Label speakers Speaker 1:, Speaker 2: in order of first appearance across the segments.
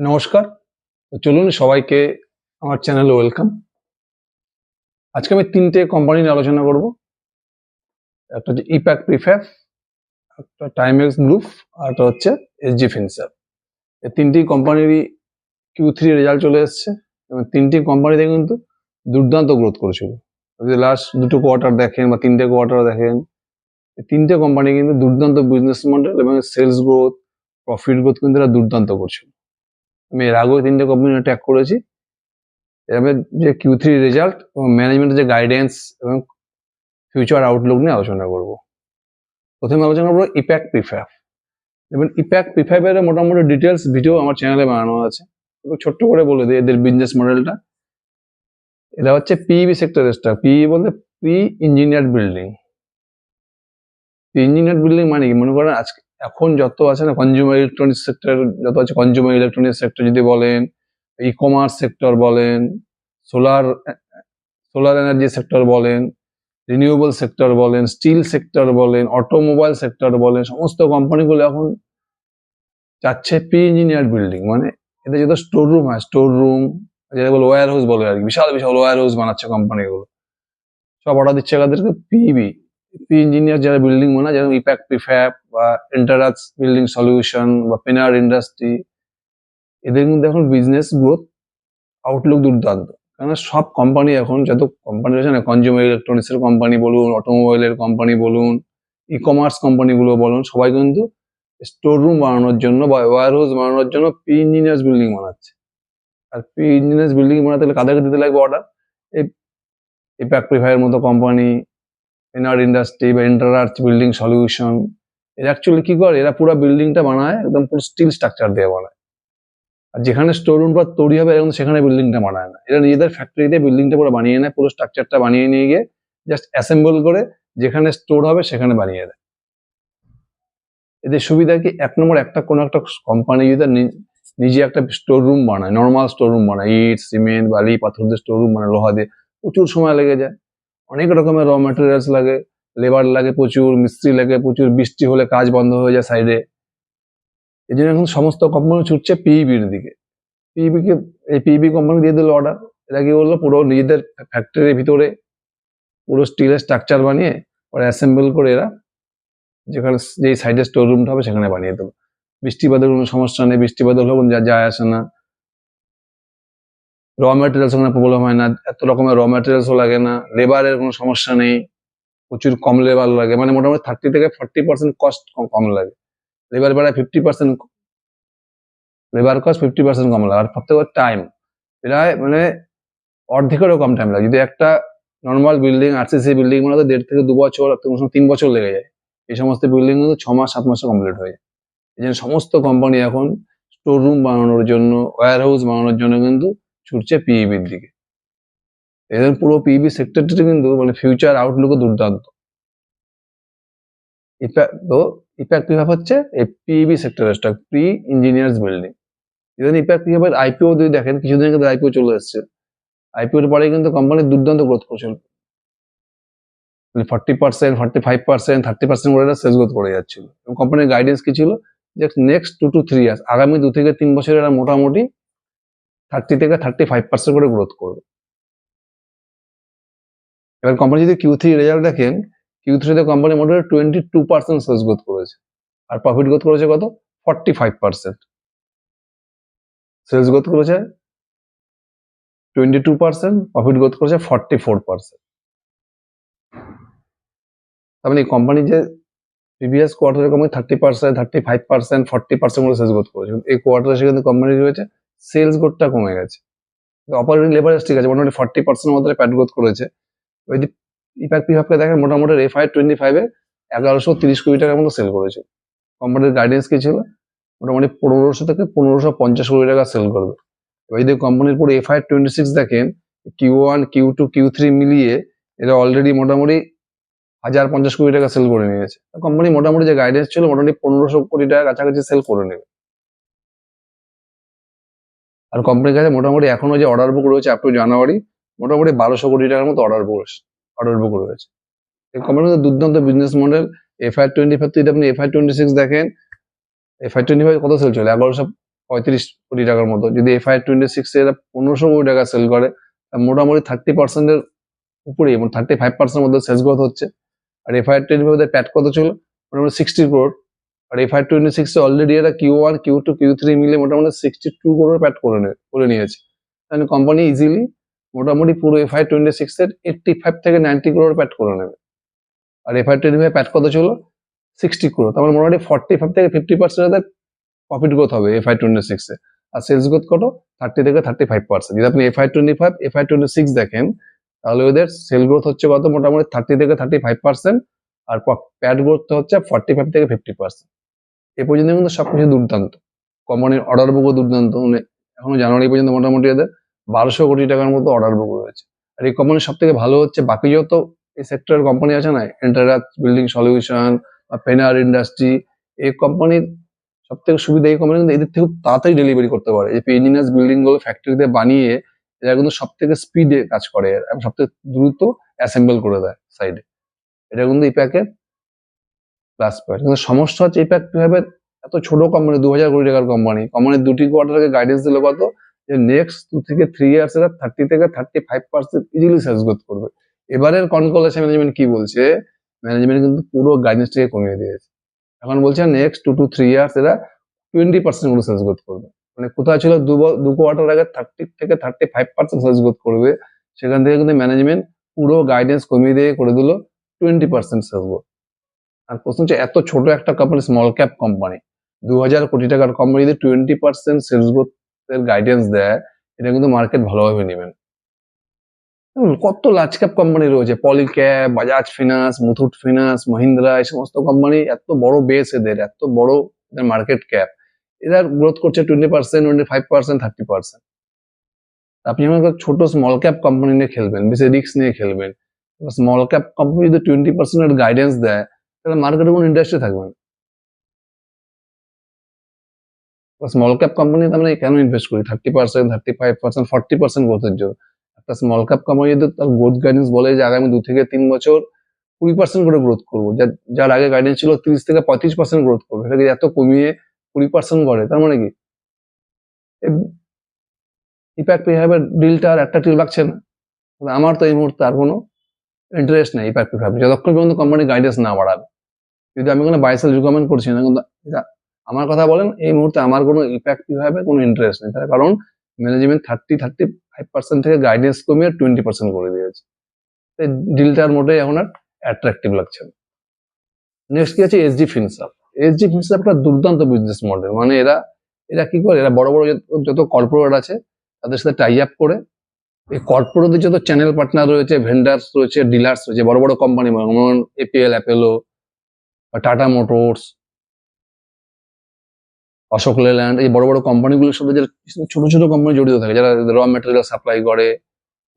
Speaker 1: নমস্কার। তো চলুন সবাইকে আমার চ্যানেলে ওয়েলকাম। আজকে আমি ৩ টে কোম্পানি নিয়ে আলোচনা করব। একটা হচ্ছে ইপ্যাক প্রিফ্যাব, একটা টাইমেক্স গ্রুপ, আর একটা হচ্ছে এসজি ফিনসার্ভ। এই ৩টি কোম্পানিরই Q3 রেজাল্ট চলে এসছে এবং ৩টি কোম্পানিতে কিন্তু দুর্দান্ত গ্রোথ করেছিল। যদি লাস্ট ২টো কোয়ার্টার দেখেন বা ৩টে কোয়ার্টার দেখেন, এই ৩টে কোম্পানি কিন্তু দুর্দান্ত বিজনেস মডেল এবং সেলস গ্রোথ, প্রফিট গ্রোথ কিন্তু এরা দুর্দান্ত করছিল। আমি এর আগেও ৩টে কোম্পানি ট্র্যাক করেছি। এবার যে Q3 রেজাল্ট এবং ম্যানেজমেন্টের যে গাইডেন্স এবং ফিউচার আউটলুক নিয়ে আলোচনা করব। প্রথমে আলোচনা করবো ইপ্যাক প্রিফ্যাব। এবং ইপ্যাক প্রিফ্যাবের মোটামুটি ডিটেলস ভিডিও আমার চ্যানেলে বানানো আছে। একটু ছোট্ট করে বলে দিই এদের বিজনেস মডেলটা। এটা হচ্ছে পিইবি সেক্টরের স্টক। পিই বলতে pre engineered building. Engineered building মানে কি, মনে করেন আজকে এখন যত আছে না কনজিউমার ইলেকট্রনিক্স সেক্টর, যত আছে কনজিউমার ইলেকট্রনিক্স সেক্টর যদি বলেন, ই কমার্স সেক্টর বলেন, সোলার এনার্জি সেক্টর বলেন, রিনিউয়েবল সেক্টর বলেন, স্টিল সেক্টর বলেন, অটোমোবাইল সেক্টর বলেন, সমস্ত কোম্পানিগুলো এখন চাচ্ছে প্রি ইঞ্জিনিয়ার্ড বিল্ডিং। মানে এদের যত স্টোর রুম হয়, স্টোর রুম যেটা বলে ওয়্যার হাউস বলে আর কি, বিশাল বিশাল ওয়্যার হাউস বানাচ্ছে কোম্পানিগুলো, সব অর্ডার দিচ্ছে কাদেরকে, পিইবি, প্রি ইঞ্জিনিয়ার যারা বিল্ডিং বানায়, যেমন ইপ্যাক প্রিফ্যাব বা ইন্টারাক্স বিল্ডিং সলিউশন বা পেনার ইন্ডাস্ট্রি। এদের কিন্তু এখন বিজনেস গ্রোথ আউটলুক দুর্দান্ত। কারণ সব কোম্পানি এখন, যত কোম্পানি রয়েছে না, কনজিউমার ইলেকট্রনিক্সের কোম্পানি বলুন, অটোমোবাইলের কোম্পানি বলুন, ই কমার্স কোম্পানিগুলো বলুন, সবাই কিন্তু স্টোর রুম বানানোর জন্য বা ওয়্যার হাউস বানানোর জন্য প্রি ইঞ্জিনিয়ার্স বিল্ডিং বানাচ্ছে। আর প্রি ইঞ্জিনিয়ার্স বিল্ডিং বানাতে হলে কাদেরকে দিতে লাগবে অর্ডার? এই ইপ্যাক প্রিফ্যাবের মতো কোম্পানি, পেনার ইন্ডাস্ট্রি বা ইন্টারার্চ বিল্ডিং সলিউশন। এরা অ্যাকচুয়ালি কি করে, এরা পুরো বিল্ডিংটা বানায়, একদম পুরো স্টিল স্ট্রাকচার দিয়ে বানায়। আর যেখানে স্টোর রুমটা তৈরি হবে এরকম সেখানে বিল্ডিংটা বানায় না, এরা নিজেদের ফ্যাক্টরিতে বিল্ডিংটা পুরো বানিয়ে নেয়, পুরো স্ট্রাকচারটা বানিয়ে নিয়ে গিয়ে জাস্ট অ্যাসেম্বল করে যেখানে স্টোর হবে সেখানে বানিয়ে দেয়। এদের সুবিধা কি, এক নম্বর, কোনো একটা কোম্পানি যদি নিজে একটা স্টোর রুম বানায়, নর্মাল স্টোর রুম বানায়, ইট সিমেন্ট বালি পাথর দিয়ে স্টোর রুম বানায়, লোহা দিয়ে, প্রচুর সময় লেগে যায়, অনেক রকমের র ম্যাটেরিয়ালস লাগে, লেবার লাগে প্রচুর, মিস্ত্রি লাগে প্রচুর, বৃষ্টি হলে কাজ বন্ধ হয়ে যায় সাইডে। এই জন্য এখন সমস্ত কোম্পানি ছুটছে পিইবির দিকে। এই পিইবি কোম্পানি দিয়ে দিল অর্ডার। এরা কি বললো, পুরো নিজেদের ফ্যাক্টরির ভিতরে পুরো স্টিলের স্ট্রাকচার বানিয়ে ওরা অ্যাসেম্বল করে এরা যেখানে যেই সাইডে স্টোর রুমটা হবে সেখানে বানিয়ে দেবো। বৃষ্টিপাতের কোনো সমস্যা নেই, বৃষ্টিপাতের হলে যায় আসে না, র ম্যাটেরিয়ালস ওখানে প্রবলেম হয় না, এত রকমের র ম্যাটেরিয়ালসও লাগে না, লেবারের কোনো সমস্যা নেই, প্রচুর কম লেবার লাগে, মানে মোটামুটি 30 থেকে 40% কস্ট কম লাগে। লেবার বেড়ায় 50%, লেবার কস্ট 50% কম লাগে। আর প্রত্যেক টাইম প্রায় মানে অর্ধেকেরও কম টাইম লাগে। যদি একটা নর্মাল বিল্ডিং, আরসিসি বিল্ডিং বানাতে 1.5 থেকে 2 বছর, 3 বছর লেগে যায়, এই সমস্ত বিল্ডিং কিন্তু 6 মাস 7 মাসে কমপ্লিট হয়ে যায়। এই জন্য সমস্ত কোম্পানি এখন স্টোর রুম বানানোর জন্য, ওয়্যার হাউস বানানোর জন্য কিন্তু ছুটছে পিইবির দিকে। এদের পুরো পিইবি সেক্টরটা কিন্তু মানে ফিউচার আউটলুকও দুর্দান্ত। ইপ্যাক প্রিফ্যাব হচ্ছে এই পিইবি সেক্টরের stock, pre engineers building. Even Epack প্রিফ্যাবের আইপিও যদি দেখেন, কিছুদিন আগে আইপিও চলে এসছে, আইপিওর পরে কিন্তু কোম্পানি দুর্দান্ত গ্রোথ করছিল, 40%, 45%, 30% করে সেলস গ্রোথ করে যাচ্ছিল। এবং কোম্পানির গাইডেন্স কি ছিল, যে নেক্সট 2 to 3 ইয়ার্স, আগামী 2 থেকে 3 বছরে এরা মোটামুটি 30 থেকে 35% করে গ্রোথ করবে। এবার কোম্পানি যদি Q3 রেজাল্ট দেখেন, Q3 তে কোম্পানি মোটামুটি 22% সেলস গ্রোথ করেছে, আর প্রফিট গ্রোথ করেছে কত, 45%। সেলস গ্রোথ করেছে 22%, প্রফিট গ্রোথ করেছে 44%। তার মানে কোম্পানি যে প্রিভিয়াস কোয়ার্টারে কোম্পানি 30%, 35%, 40% করে সেলস গ্রোথ করেছে, এই কোয়ার্টারে এসে কিন্তু কোম্পানি রয়েছে সেলস গ্রোথটা কমে গেছে। অপারেটিং লেভারেজ ঠিক আছে, মোটামুটি 40% মধ্যে প্যাট গ্রোথ করেছে। ওই যে ইপ্যাক প্রিফ্যাবকে দেখেন, মোটামুটি FY25 এ 1130 কোটি টাকার মতো সেল করেছে। কোম্পানির গাইডেন্স কি ছিল, মোটামুটি 1500 থেকে 1550 কোটি টাকা সেল করবে। এবার যদি কোম্পানির পুরো FY26 দেখেন, Q1, Q2, Q3 মিলিয়ে এরা অলরেডি মোটামুটি 1050 কোটি টাকা সেল করে নিয়েছে। কোম্পানি মোটামুটি যে গাইডেন্স ছিল, মোটামুটি 1500 কোটি টাকা কাছাকাছি সেল করে নেবে। আর কোম্পানির কাছে মোটামুটি এখনো যে অর্ডার বুক রয়েছে আপ টু জানুয়ারি, মোটামুটি 1200 কোটি টাকার মতো অর্ডার বুক রয়েছে। এই কোম্পানির দুর্দান্ত বিজনেস মডেল। FY25 যদি আপনি FY26 দেখেন, FY25 কত সেল চলে, 35 কোটি টাকার মতো। যদি FY26 এ এরা 1500 কোটি টাকা সেল করে, মোটামুটি 30% এর উপরেই, 35% মধ্যে সেলস গ্রোথ হচ্ছে। আর FY25 এদের প্যাট কত ছিল? মোটামুটি 60 crore। আর FY26 এ অলরেডি এরা Q1, Q2, Q3 মিলে মোটামুটি 62 crore প্যাট করে নিয়েছে। তাহলে কোম্পানি ইজিলি মোটামুটি পুরো FY26 এর 85 থেকে 90 crore প্যাট করে নেবে। আর FY25 প্যাট কত ছিল? 60 crore। তার মানে মোটামুটি 45 থেকে 50% এদের প্রফিট গ্রোথ হবে FY26 এ। আর সেলস গ্রোথ কত? 30 থেকে 35%। যদি আপনি FY25, FY26 দেখেন, তাহলে ওদের সেল গ্রোথ হচ্ছে কত? মোটামুটি 30 থেকে 35%। আর প্যাট গ্রোথ হচ্ছে 45 থেকে 50%। এ পর্যন্ত কিন্তু সবকিছু দুর্দান্ত। কোম্পানির অর্ডার বুকও দুর্দান্ত। মানে এখনো জানুয়ারি পর্যন্ত মোটামুটি এদের 1200 কোটি টাকার মতো অর্ডার বুক রয়েছে। আর এই কোম্পানির সব থেকে ভালো হচ্ছে, বাকি যত এই সেক্টরের কোম্পানি আছে না, এন্টারাস বিল্ডিং সলিউশন বা পেনার ইন্ডাস্ট্রি, এই কোম্পানির সব থেকে সুবিধা, এই কোম্পানি কিন্তু এদের থেকে খুব তাড়াতাড়ি ডেলিভারি করতে পারে। এই ইঞ্জিনিয়ার্স বিল্ডিং গুলো ফ্যাক্টরিতে বানিয়ে এরা কিন্তু সব থেকে স্পিডে কাজ করে এবং সব থেকে দ্রুত অ্যাসেম্বল করে দেয় সাইডে। এটা কিন্তু ইপ্যাকের প্লাস পয়েন্ট। কিন্তু সমস্যা হচ্ছে ইপ্যাক কিভাবে এত ছোট কোম্পানি, 2000 কোটি টাকার কোম্পানির 2টি কোয়ার্টার আগে গাইডেন্স দিল কত? যে নেক্সট 2 থেকে 3 ইয়ার্স এরা 30 থেকে 35% ইজিলি সেলস গ্রোথ করবে। এবারের কনকলেশন ম্যানেজমেন্ট কি বলছে? ম্যানেজমেন্ট কিন্তু পুরো গাইডেন্সটাকে কমিয়ে দিয়েছে। এখন বলছে নেক্সট 2 to 3 ইয়ার্স এরা 20% করে সেলস গ্রোথ করবে। মানে কোথায় ছিল 2 কোয়ার্টার আগে 30 থেকে 35% সেলস গ্রোথ করবে, সেখান থেকে কিন্তু ম্যানেজমেন্ট পুরো গাইডেন্স কমিয়ে দিয়ে করে দিল 20% সেলস গ্রোথ। আর প্রশ্ন হচ্ছে, এত ছোট একটা কোম্পানি, স্মল ক্যাপ কোম্পানি, 2000 কোটি টাকার কোম্পানি যদি 20% সেলস গ্রোথের গাইডেন্স দেয়, এটা কিন্তু মার্কেট ভালোভাবে নেবেন। কত লার্জ ক্যাপ কোম্পানি রয়েছে, পলিক্যাপ, বাজাজ ফিনান্স, মুথুট ফিনান্স, মহিন্দ্রা, এই সমস্ত কোম্পানি, এত বড় বেস এদের, এত বড় এদের মার্কেট ক্যাপ, এরা গ্রোথ করছে 20%, 25%, 30%। আপনি যখন একটা ছোট স্মল ক্যাপ কোম্পানি নিয়ে খেলবেন, বেশি রিস্ক নিয়ে খেলবেন, স্মল ক্যাপ কোম্পানি যদি 20% গাইডেন্স দেয়, তাহলে মার্কেটে কোনো ইন্ডাস্ট্রি থাকবে না। স্মল ক্যাপ কোম্পানি আমরা কেন ইনভেস্ট করি? 30%, 35%, 40% গ্রোথের জন্য। একটা স্মল ক্যাপ কোম্পানি যদি তার গ্রোথ গাইডেন্স বলে যে আগামী 2 থেকে 3 বছর 20% করে গ্রোথ করবো, যার আগে গাইডেন্স ছিল 30 থেকে 35% গ্রোথ করবো, সেটাকে এত কমিয়ে 20% করে, তার মানে কি ইপ্যাক প্রিফ্যাবের ডিলটা আর অ্যাট্রাকটিভ লাগছে না? আমার তো এই মুহূর্তে আর কোনো ইন্টারেস্ট নেই ইপ্যাক প্রিফ্যাবে, যতক্ষণ পর্যন্ত কোম্পানি গাইডেন্স না বাড়াবে। যদি আমি কোনো বাই সেল রিকমেন্ড করছি না, কিন্তু আমার কথা বলেন, এই মুহূর্তে আমার কোনো ইপ্যাক্ট ভাবে কোনো ইন্টারেস্ট নেই, তার কারণ ম্যানেজমেন্ট 35% থেকে গাইডেন্স কমিয়ে 20% করে দিয়েছে। ডিলটার মোটেই এখন আর অ্যাট্রাকটিভ লাগছে না। নেক্সট কি আছে? SG Finserv. এসজি ফিনসার্ভ একটা দুর্দান্ত বিজনেস মডেল। মানে এরা কি করে, এরা বড় বড় যত কর্পোরেট আছে তাদের সাথে টাই আপ করে, এই কর্পোরেটদের যত চ্যানেল পার্টনার রয়েছে, ভেন্ডার্স রয়েছে, ডিলার্স রয়েছে, বড় বড় কোম্পানি, যেমন APL, Apollo, Tata Motors, Ashok Leyland, এই বড় বড় কোম্পানিগুলোর সাথে যারা ছোট ছোট কোম্পানি জড়িত থাকে, যারা র মেটেরিয়াল সাপ্লাই করে,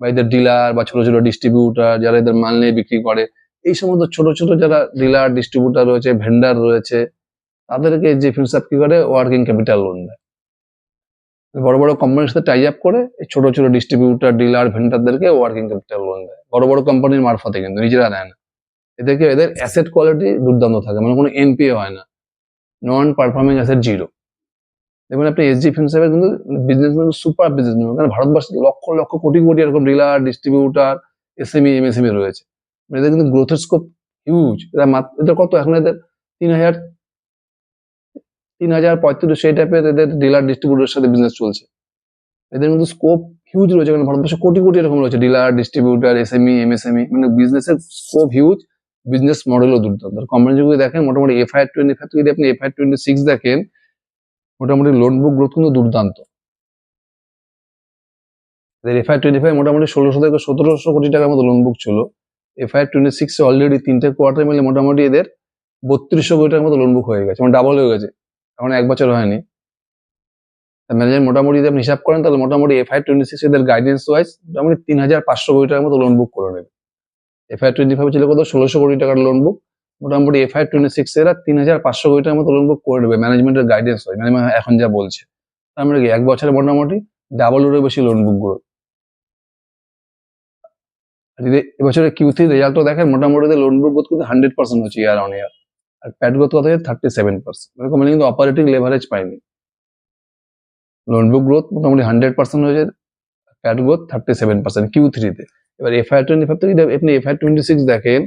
Speaker 1: বা এদের ডিলার বা ছোট ছোট ডিস্ট্রিবিউটার যারা এদের মাল নিয়ে বিক্রি করে, এই সমস্ত ছোট ছোট যারা ডিলার, ডিস্ট্রিবিউটার রয়েছে, ভেন্ডার রয়েছে, তাদেরকে যে ফিনসার্ভ কি করে, ওয়ার্কিং ক্যাপিটাল লোন দেয়। বড় বড় কোম্পানির সাথে টাই আপ করে এই ছোট ছোট ডিস্ট্রিবিউটার, ডিলার, ভেন্ডারদেরকে ওয়ার্কিং ক্যাপিটাল লোন দেয়, বড় বড় কোম্পানির মারফতে, কিন্তু নিজেরা দেয় না। এদেরকে এদের অ্যাসেট কোয়ালিটি দুর্দান্ত থাকে, মানে কোনো এনপিএ হয় না, নন পারফর্মিং অ্যাসেট জিরো। দেখবেন আপনি এসজি ফিনসার্ভের কিন্তু বিজনেসম্যান, সুপার বিজনেসম্যান, মানে ভারতবর্ষে লক্ষ লক্ষ কোটি কোটি এরকম ডিলার, ডিস্ট্রিবিউটার, এসএমই, এমএসএমই রয়েছে। এদের কিন্তু গ্রোথের স্কোপ হিউজ। এদের কত এখন, এদের 3035 সেই টাইপের এদের ডিলার, ডিস্ট্রিবিউটারের সাথে বিজনেস চলছে। এদের কিন্তু স্কোপ হিউজ রয়েছে, কারণ ভারতবর্ষে কোটি কোটি এরকম রয়েছে ডিলার, ডিস্ট্রিবিউটার, এসএমই, এমএসএমই, মানে বিজনেসের স্কোপ হিউজ, বিজনেস মডেলও দুর্দান্ত। কোম্পানি যদি দেখেন, মোটামুটি FY25 যদি আপনি FY26 দেখেন, মোটামুটি লোন বুক গ্রোথ কিন্তু দুর্দান্ত। FY25 মোটামুটি 1600 থেকে 1700 কোটি টাকার মতো লোন বুক ছিল। FY26 এ অলরেডি 3টে কোয়ার্টার মিলে মোটামুটি এদের 3200 কোটি টাকার মতো লোন বুক হয়ে গেছে, মানে ডাবল হয়ে গেছে, এখন 1 বছর হয়নি। ম্যানেজার মোটামুটি যদি আপনি হিসাব করেন, তাহলে মোটামুটি FY26 এদের গাইডেন্স ওয়াইজ মোটামুটি 3500 কোটি টাকার মতো লোন বুক করে নেবে। FY25 ছিল কত? 1600 কোটি টাকার লোন বুক। মোটামুটি FY26 এরা 3500 কোটি টাকার মতো লোন বুক করে নেবে ম্যানেজমেন্টের গাইডেন্স ওয়াইজ, মানে এখন যা বলছে। তার মানে কি 1 বছরে মোটামুটি ডাবলেরও বেশি লোন বুক গ্রোথ। যদি এবছরের Q3 রেজাল্টও দেখেন, মোটামুটি লোন বুক গ্রোথ কিন্তু 100% হচ্ছে year on year. R Pat growth কত হচ্ছে? 37%। মানে কোম্পানি কিন্তু অপারেটিং লেভারেজ পায়নি। লোন বুক গ্রোথ মোটামুটি 100% হয়েছে, প্যাট গ্রোথ 37% Q3-তে। এবার FY25 থেকে যদি আপনি FY26 দেখেন,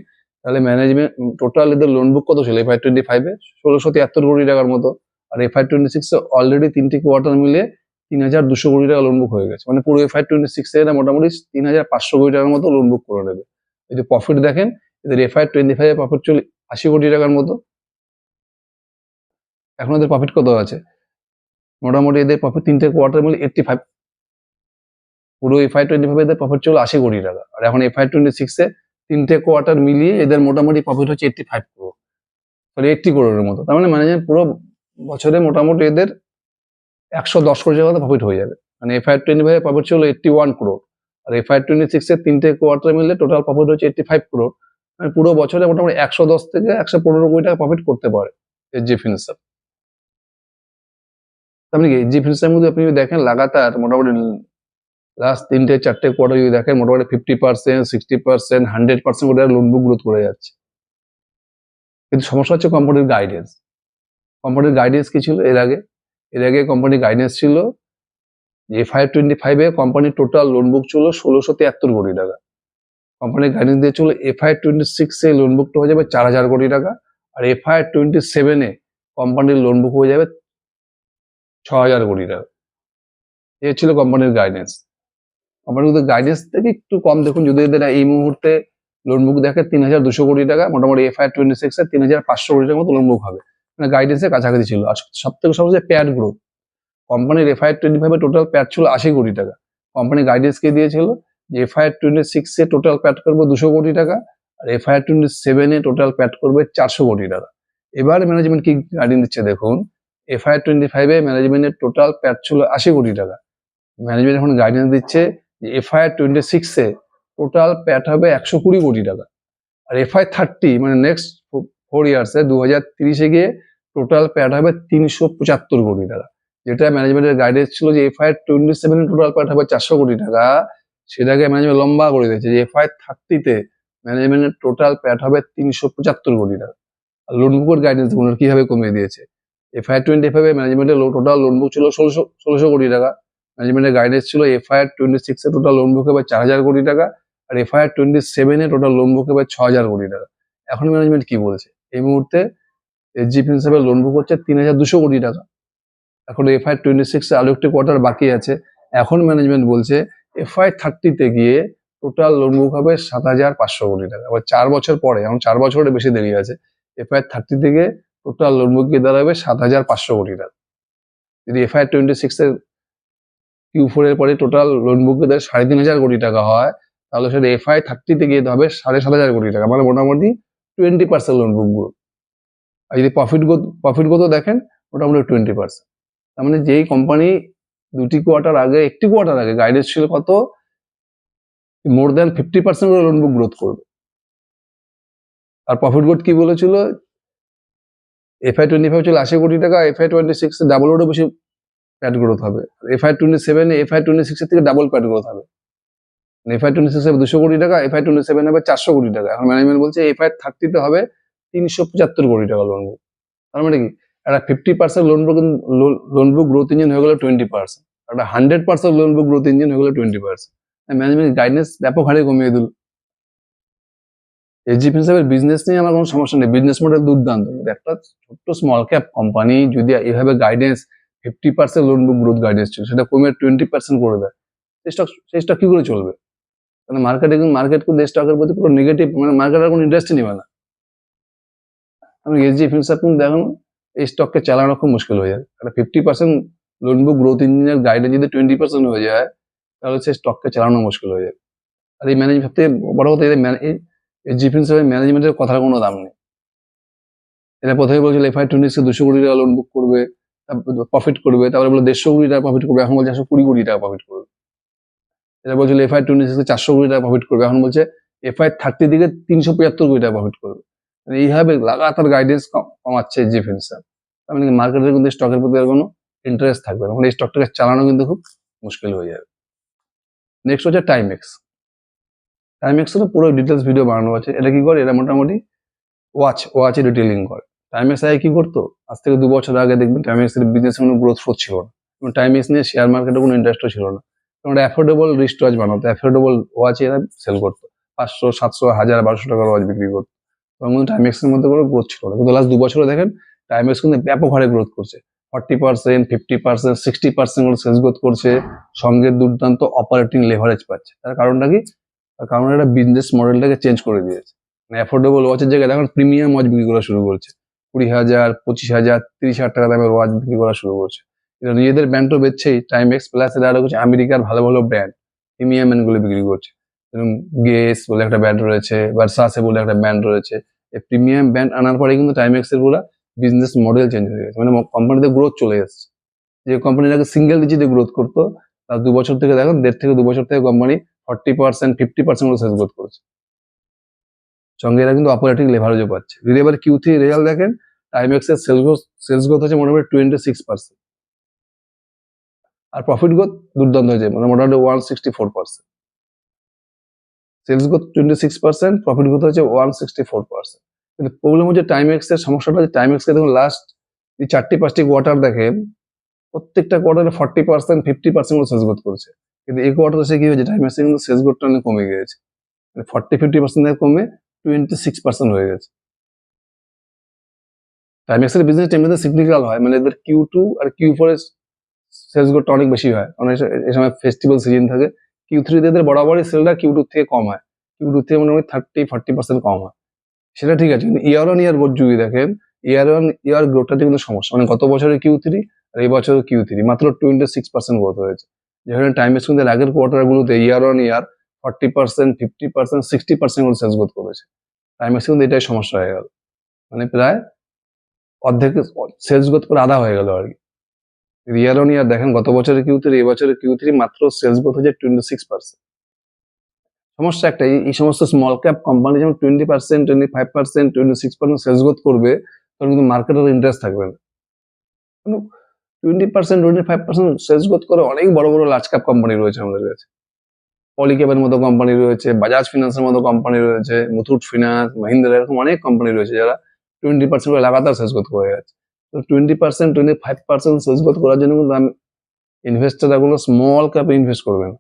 Speaker 1: তাহলে ম্যানেজমেন্ট টোটাল এদের লোন বুক কত ছিল FY25-এ? 1673 কোটি টাকার মতো। আর FY26-এ অলরেডি 3টে কোয়ার্টার মিলে 3200 কোটি টাকা লোন বুক হয়ে গেছে। মানে পুরো FY26-এ এরা মোটামুটি 3500 কোটি টাকার মতো লোন বুক করে নেবে। যদি প্রফিট দেখেন, এদের FY25-এ প্রফিট ছিল 80 কোটি টাকার মতো। এখন এদের প্রফিট কত আছে? মোটামুটি এদের প্রফিট 3টে কোয়ার্টার মিলে 85, পুরো FY25 এদের প্রফিট ছিল 80 কোটি টাকা। আর এখন FY26-এ 3টে কোয়ার্টার মিলিয়ে এদের মোটামুটি প্রফিট হচ্ছে 85 crore, সরি 80 crore-এর মতো। তার মানে ম্যানেজমেন্ট পুরো বছরে মোটামুটি এদের 110 কোটি টাকা প্রফিট হয়ে যাবে। মানে FY25 প্রফিট ছিল 81 crore, আর FY26-এ 3টে কোয়ার্টার মিলে টোটাল প্রফিট হচ্ছে 85 crore। মানে পুরো বছরে মোটামুটি 110 থেকে 115 কোটি টাকা প্রফিট করতে পারে এসজি ফিনসার্ভ। তার মানে কি এসজি ফিনসার্ভের মধ্যে আপনি দেখেন লাগাতার মোটামুটি লাস্ট 3টে-4টে কোয়ার্টার যদি দেখেন মোটামুটি 50%, 60%, 100% করে লোন বুক গ্রোথ করে যাচ্ছে। কিন্তু সমস্যা হচ্ছে কোম্পানির গাইডেন্স। কোম্পানির গাইডেন্স কি ছিল এর আগে? এর আগে কোম্পানির গাইডেন্স ছিল যে FY25-এ কোম্পানির টোটাল লোন বুক ছিল 1673 কোটি টাকা। কোম্পানির গাইডেন্স দিয়েছিল FY26-এ লোন বুকটা হয়ে যাবে 4000 কোটি টাকা, আর FY27-এ কোম্পানির লোন বুক হয়ে যাবে 6000 কোটি টাকা। এই ছিল কোম্পানির গাইডেন্স। কোম্পানির গাইডেন্স থেকে একটু কম দেখুন, যদি এদের এই মুহূর্তে লোন বুক দেখে 3200 কোটি টাকা, মোটামুটি FY26-এ 3500 কোটি টাকার মতো লোন বুক হবে। মানে গাইডেন্সের কাছাকাছি ছিল। আর সব থেকে সবচেয়ে প্যাট গ্রোথ, কোম্পানির FY25-এ টোটাল প্যাট ছিল 80 কোটি টাকা। কোম্পানি গাইডেন্স কে দিয়েছিল যে FY26-এ টোটাল প্যাট করবে 200 কোটি টাকা, আর FY27-এ টোটাল প্যাট করবে 400 কোটি টাকা। এবার ম্যানেজমেন্ট কি গাইডেন্স দিচ্ছে দেখুন, FY25-এ ম্যানেজমেন্টের টোটাল প্যাট ছিল 80 কোটি টাকা। ম্যানেজমেন্ট এখন গাইডেন্স দিচ্ছে যে FY26-এ টোটাল প্যাট হবে 120 কোটি টাকা, আর FY30 মানে নেক্সট 4 ইয়ার্সে 2030-এ গিয়ে টোটাল প্যাট হবে 375 কোটি টাকা। যেটা ম্যানেজমেন্টের গাইডেন্স ছিল যে FY27-এ টোটাল প্যাট হবে 400 কোটি টাকা, সেটাকে ম্যানেজমেন্ট লম্বা করে দিয়েছে যে FY30-তে ম্যানেজমেন্টের টোটাল প্যাট হবে 375 কোটি টাকা। আর লোন বুকের গাইডেন্স কিভাবে কমিয়ে দিয়েছে? FY25-এ ম্যানেজমেন্টের টোটাল লোন বুক ছিল 1600 কোটি টাকা। ম্যানেজমেন্টের গাইডেন্স ছিল FY26-এ টোটাল লোন বুক হবে 4000 কোটি টাকা, আর FY27-এ টোটাল লোন বুক হবে 6000 কোটি টাকা। এখন ম্যানেজমেন্ট কি বলছে? এই মুহূর্তে এসজি ফিনসার্ভের লোন বুক হচ্ছে 3200 কোটি টাকা। এখন FY26-এ আরো একটি কোয়ার্টার বাকি আছে। এখন ম্যানেজমেন্ট বলছে FY30-তে গিয়ে টোটাল লোন বুক হবে 7500 কোটি টাকা। আবার 4 বছর পরে, এখন 4 বছরের বেশি দেরি আছে, FY30 থেকে টোটাল লোন বুক গিয়ে দাঁড়াবে 7500 কোটি টাকা। যদি FY26-এর Q4 এর পরে টোটাল লোন বুক গিয়ে 3500 কোটি টাকা হয়, তাহলে সেটা FY30-তে গিয়ে হবে 7500 কোটি টাকা। মানে মোটামুটি 20% লোন বুক গ্রোথ। আর যদি প্রফিট গ্রোথও দেখেন মোটামুটি 20%। তার মানে যেই কোম্পানি একটি কোয়ার্টার আগে গাইডেন্স ছিল কত, মোর দ্যান 50% করে লোন বুক গ্রোথ করবে। আর প্রফিট গ্রোথ কি বলেছিল? FY25 ছিল 80 কোটি টাকা, FY26-এ ডাবলেরও বেশি প্যাট গ্রোথ হবে। FY27-এ FY26-এর থেকে ডাবল প্যাট গ্রোথ হবে। FY26-এ 200 কোটি টাকা, FY27-এ হবে 400 কোটি টাকা। এখন ম্যানেজমেন্ট বলছে FY30-তে হবে 375 কোটি টাকা লোন বুক। তার মানে কি একটা 50% লোন বুক গ্রোথ ইঞ্জিন হয়ে গেল 20%, একটা 100% লোন বুক গ্রোথ ইঞ্জিন হয়ে গেল 20%। ম্যানেজমেন্ট গাইডেন্স ব্যাপক হারে কমিয়ে দিল। এসজি ফিনসার্ভের বিজনেস নিয়ে আমার কোনো সমস্যা নেই, বিজনেস মডেল দুর্দান্ত। একটা ছোট্ট স্মল ক্যাপ কোম্পানি যদি এভাবে গাইডেন্স 50% লোন বুক গ্রোথ গাইডেন্স ছিল, সেটা কমে 20% করে দেয়, সেই স্টক কি করে চলবে? মানে মার্কেট দেশ স্টকের প্রতি পুরো নেগেটিভ, মানে মার্কেটের কোনো ইন্টারেস্টই নেবে না। আমি এসজি ফিনসার্ভ দেখুন, এই স্টককে চালানো খুব মুশকিল হয়ে যায়। একটা 50% লোন বুক গ্রোথ ইঞ্জিনের গাইডেন্স যদি 20% হয়ে যায়, তাহলে সেই স্টককে চালানো মুশকিল হয়ে যায়। আর এই সবথেকে বড় কথা, এসজি ফিনসার্ভের ম্যানেজমেন্টের কথার কোনো দাম নেই। এরা প্রথমে বলছিল FY26-এ 200 কোটি টাকা লোন বুক করবে, প্রফিট করবে, তারপরে বলে 150 কোটি টাকা প্রফিট করবে, এখন বলছে 120 কোটি টাকা প্রফিট করবে। এরা বলছিল FY26-এ 400 কোটি টাকা প্রফিট করবে, এখন বলছে FY30 দিকে 375 কোটি টাকা প্রফিট করবে। এইভাবে লাগাতার গাইডেন্স কমাচ্ছে এসজি ফিনসার্ভ। তার মানে মার্কেটের কিন্তু স্টকের প্রতি আর কোনো ইন্টারেস্ট থাকবে না, মানে এই স্টকটাকে চালানো কিন্তু খুব মুশকিল হয়ে যাবে। নেক্সট হচ্ছে টাইমেক্স। টাইমেক্সের পুরো ডিটেলস ভিডিও বানানো আছে। এটা কি করে? এটা মোটামুটি ওয়াচে ডিটেলিং করে। টাইমেক্স আগে কি করতো? আজ থেকে 2 বছর আগে দেখবেন টাইমেক্সের বিজনেস কোনো গ্রোথ ছিল না। এবং টাইমেক্স নিয়ে শেয়ার মার্কেটে কোনো ইন্টারেস্টও ছিল না। কারণ ওটা অ্যাফোর্ডেবল রিস্ট ওয়াচ বানাতো, অ্যাফোর্ডেবল ওয়াচ এরা সেল করতো, 500, 700, 1000, 1200 টাকার ওয়াচ বিক্রি করতো। তখন কিন্তু টাইমেক্সের মধ্যে কোনো গ্রোথ ছিল না, কিন্তু লাস্ট 2 বছরে দেখেন টাইমেক্স কিন্তু ব্যাপক হারে গ্রোথ করছে, 40%, 50%, 60% করে সেলস গ্রোথ করছে, সঙ্গে দুর্দান্ত অপারেটিং লেভারেজ পাচ্ছে। তার কারণটা কি? তার কারণ এটা বিজনেস মডেলটাকে চেঞ্জ করে দিয়েছে। মানে অ্যাফোর্ডেবল ওয়াচের জায়গায় এখন প্রিমিয়াম ওয়াচ বিক্রি করা শুরু করছে, 20,000, 25,000, 30,000 টাকা দামের ওয়াচ বিক্রি করা শুরু করছে। এরা নিজেদের ব্র্যান্ডও বেচছেই, টাইমেক্স প্লাস এরা আরো কিছু আমেরিকার ভালো ভালো ব্র্যান্ড প্রিমিয়াম গুলো বিক্রি করছে। যেরকম গেস বলে একটা ব্র্যান্ড রয়েছে, ভার্সাসে বলে একটা ব্র্যান্ড রয়েছে। এই প্রিমিয়াম ব্র্যান্ড আনার পরে কিন্তু টাইমেক্স এর পুরো বিজনেস মডেল চেঞ্জ হয়ে গেছে, মানে কোম্পানিতে গ্রোথ চলে এসেছে। যে কোম্পানির আগে সিঙ্গেল ডিজিটে গ্রোথ করতো, তার 2 বছর থেকে দেখুন 1.5 থেকে 2 বছর থেকে কোম্পানি 40%, 50% করে সেলস গ্রোথ করেছে। সঙ্গে এরা কিন্তু অপারেটিং লেভারেজও পাচ্ছে। যদি এবার Q3 রেজাল্ট দেখেন, টাইমেক্স এর সেলস গ্রোথ হচ্ছে মোটামুটি 26%, আর প্রফিট গ্রোথ দুর্দান্ত হয়েছে, মানে মোটামুটি 164%। সেলস গ্রোথ 26%, প্রফিট গ্রোথ হচ্ছে 164%। কিন্তু প্রবলেম হচ্ছে টাইমেক্স এর সমস্যাটা হচ্ছে টাইমেক্স কে দেখুন লাস্ট 4টি-5টি কোয়ার্টার দেখেন, প্রত্যেকটা কোয়ার্টারে 40%, 50% করে সেলস গ্রোথ করেছে। কিন্তু এই কোয়ার্টারে সে কি হয়েছে, টাইমেক্স এর কিন্তু সেলস গ্রোথটা অনেক কমে গিয়েছে, মানে 40-50% থেকে কমে 26% হয়ে গেছে। টাইমেক্স এর বিজনেস এমনিতে সিগনিফিক্যাল হয়, মানে এদের Q2 আর Q4 এর সেলস গ্রোথটা অনেক বেশি হয়, কারণ এই সময় ফেস্টিভ্যাল সিজন থাকে। Q3 তে এদের বরাবরই সেলটা Q2 থেকে কম হয়, Q2 থেকে মোটামুটি 30-40% কম হয়। সেটা ঠিক আছে, কিন্তু ইয়ার অন ইয়ার গ্রোথ যদি দেখেন, ইয়ার অন ইয়ার গ্রোথটাতে কিন্তু সমস্যা। মানে গত বছরের Q3 আর এই বছরের Q3 মাত্র 26% গ্রোথ হয়েছে, যেখানে টাইমেক্স কিন্তু আগের কোয়ার্টার গুলোতে ইয়ার অন ইয়ার 40%, 50%, 60% করে সেলস গ্রোথ করেছে। টাইমেক্স কিন্তু এটাই সমস্যা হয়ে গেল, মানে প্রায় অর্ধেক সেলস গ্রোথ করে আধা হয়ে গেল আর কি। ইয়ার অন ইয়ার দেখেন, গত বছরের Q3 এই বছরের Q3 মাত্র সেলস গ্রোথ হচ্ছে 26%। সমস্যা একটা, এই সমস্ত স্মল ক্যাপ কোম্পানি যেমন 20%, 25%, 26% সেলস গ্রোথ করবে, তখন কিন্তু মার্কেটের ইন্টারেস্ট থাকবে না। 20%, 25% সেলস গ্রোথ করে অনেক বড় বড় লার্জ ক্যাপ কোম্পানি রয়েছে আমাদের কাছে। পলিক্যাবের মতো কোম্পানি রয়েছে, বাজাজ ফিনান্সের মতো কোম্পানি রয়েছে, মুথুট ফিনান্স, মহিন্দ্রা, এরকম অনেক কোম্পানি রয়েছে যারা 20% করে লাগাতার সেলস গ্রোথ করে যাচ্ছে। তো 20%, 25% সেলস গ্রোথ করার জন্য কিন্তু ইনভেস্টাররা কোনো স্মল ক্যাপে ইনভেস্ট করবে না।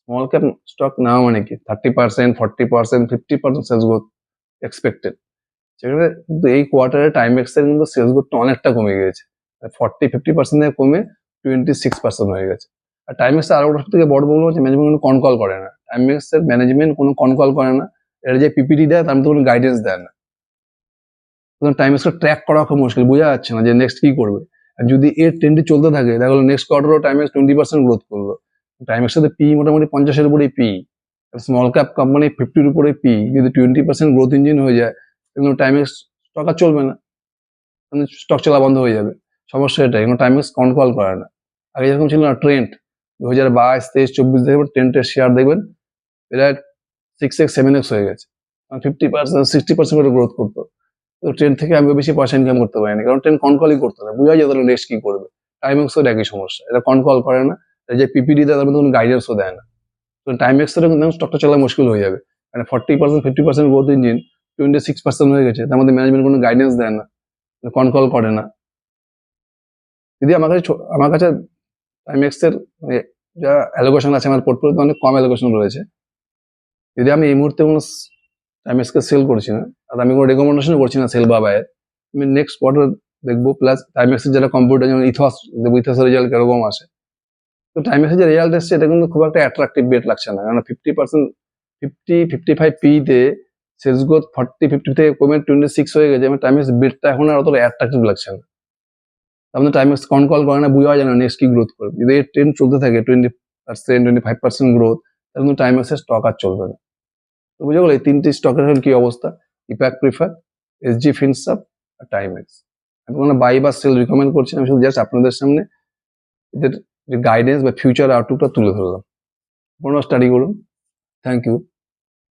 Speaker 1: স্মল ক্যাপ স্টক নেওয়া মানে কি 30%, 40%, 50% সেলস গ্রোথ এক্সপেক্টেড। সেখানে কিন্তু এই কোয়ার্টারে টাইমেক্স এর কিন্তু সেলস গ্রোথটা অনেকটা কমে গিয়েছে, 40-50% থেকে কমে 26% হয়ে গেছে। আর টাইমেক্স আরো সব থেকে বড় প্রবলেম হচ্ছে ম্যানেজমেন্ট কোনো কল করে না। টাইমেক্স এর ম্যানেজমেন্ট কোনো কল করে না, এরা যে পিপিটি দেয় তার মধ্যে কোনো গাইডেন্স দেয় না। টাইমেক্স ট্র্যাক করা খুব মুশকিল, বোঝা যাচ্ছে না যে নেক্সট কি করবে। আর যদি এর ট্রেন্ডটি চলতে থাকে, তাহলে নেক্সট কোয়ার্টারও টাইমেক্স 20% গ্রোথ করলো। টাইমেক্স এর পি মোটামুটি 50-এর উপরেই পি, স্মল ক্যাপ কোম্পানি 50-র উপরে পি, যদি 20% গ্রোথ ইঞ্জিন হয়ে যায়, তাহলে টাইমেক্স স্টক আর চলবে না, মানে স্টক চলা বন্ধ হয়ে যাবে। সমস্যা এটাই, কোনো টাইমেক্স কল করে না। আগে যেরকম ছিল না ট্রেন্ড, 2022, 23, 24 দেখবেন ট্রেন্ডের শেয়ার দেখবেন এরা 6x, 7x হয়ে গেছে, 50%, 60% করে গ্রোথ করতো। তো ট্রেন্ড থেকে আমি বেশি পয়সা ইনকাম করতে পারিনি, কারণ ট্রেন্ড কলই করতো না, বোঝা যেত না নেক্সট কি করবে। টাইমেক্সের একই সমস্যা, এরা কল করে না, যে পিপিডি দেয় তার মধ্যে কোনো গাইডেন্সও দেয় না। তো টাইমেক্সের কিন্তু স্টকটা চলা মুশকিল হয়ে যাবে, মানে 40%, 50% গ্রোথ ইঞ্জিন 26% হয়ে গেছে, তার মধ্যে ম্যানেজমেন্ট কোনো গাইডেন্স দেয় না, কল করে না। যদি আমার কাছে টাইমেক্সের মানে যা অ্যালোকেশন আছে, আমার পোর্টফোলিওতে অনেক কম অ্যালোকেশন রয়েছে। যদি আমি এই মুহূর্তে কোনো টাইমেক্সকে সেল করছি না, আর আমি কোনো রেকমেন্ডেশন করছি না সেল বা বায়ের, আমি নেক্সট কোয়ার্টার দেখবো, প্লাস টাইমেক্সের যারা কম্পিউটার যেমন ইথস দেখবো, ইথসের রেজাল্ট কিরকম আসে। তো টাইমেক্সের যে রেজাল্ট এসছে এটা কিন্তু খুব একটা অ্যাট্রাকটিভ বেট লাগছে না, কারণ 50%, 50-55 পিতে সেলস গ্রোথ 40-50 থেকে কমে 26 হয়ে গেছে, এবং টাইমেক্স বেটটা এখন আর অতটা অ্যাট্রাকটিভ লাগছে না। তার টাইমেক্স কল করে না, বোঝা যায় না নেক্সট কি গ্রোথ করবে। যদি এই ট্রেন্ড চলতে থাকে 20%, 25% গ্রোথ, তাহলে কিন্তু টাইমেক্সের স্টক আর চলবে না। তো বুঝে গেল এই 3টি স্টকের কি অবস্থা, ইপ্যাক প্রিফার, এসজি ফিনসাপ আর টাইমেক্স। আমি কোনো বাই বা সেল রিকমেন্ড করছি না, আমি শুধু জাস্ট আপনাদের সামনে এদের যে গাইডেন্স বা ফিউচার আউটলুকটা তুলে ধরলাম। আপনারা স্টাডি করুন। Thank you.